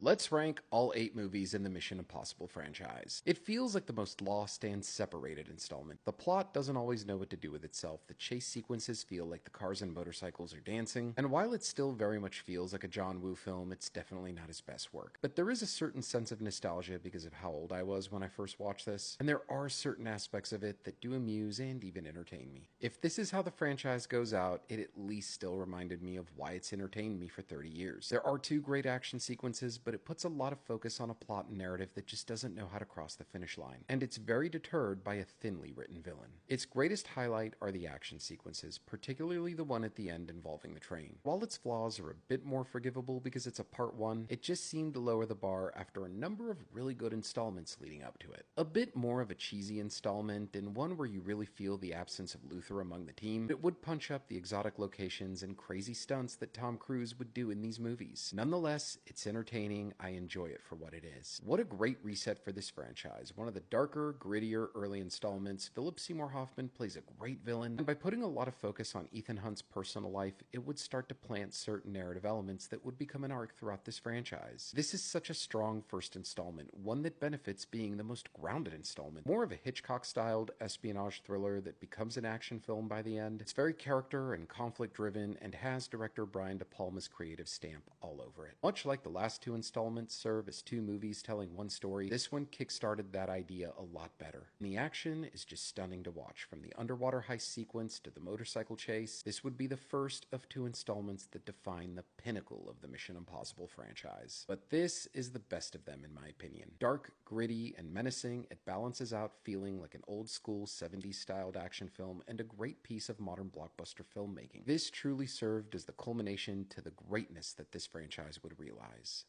Let's rank all 8 movies in the Mission Impossible franchise. It feels like the most lost and separated installment. The plot doesn't always know what to do with itself, the chase sequences feel like the cars and motorcycles are dancing, and while it still very much feels like a John Woo film, it's definitely not his best work. But there is a certain sense of nostalgia because of how old I was when I first watched this, and there are certain aspects of it that do amuse and even entertain me. If this is how the franchise goes out, it at least still reminded me of why it's entertained me for 30 years. There are 2 great action sequences, but it puts a lot of focus on a plot and narrative that just doesn't know how to cross the finish line, and it's very deterred by a thinly written villain. Its greatest highlight are the action sequences, particularly the one at the end involving the train. While its flaws are a bit more forgivable because it's a part 1, it just seemed to lower the bar after a number of really good installments leading up to it. A bit more of a cheesy installment, and one where you really feel the absence of Luther among the team, but it would punch up the exotic locations and crazy stunts that Tom Cruise would do in these movies. Nonetheless, it's entertaining. I enjoy it for what it is. What a great reset for this franchise. One of the darker, grittier early installments, Philip Seymour Hoffman plays a great villain, and by putting a lot of focus on Ethan Hunt's personal life, it would start to plant certain narrative elements that would become an arc throughout this franchise. This is such a strong first installment, one that benefits being the most grounded installment. More of a Hitchcock-styled espionage thriller that becomes an action film by the end. It's very character and conflict-driven and has director Brian De Palma's creative stamp all over it. Much like the last 2 installments serve as 2 movies telling one story, this one kickstarted that idea a lot better. And the action is just stunning to watch. From the underwater heist sequence to the motorcycle chase, this would be the first of 2 installments that define the pinnacle of the Mission Impossible franchise. But this is the best of them in my opinion. Dark, gritty, and menacing, it balances out feeling like an old school 70s styled action film and a great piece of modern blockbuster filmmaking. This truly served as the culmination to the greatness that this franchise would realize.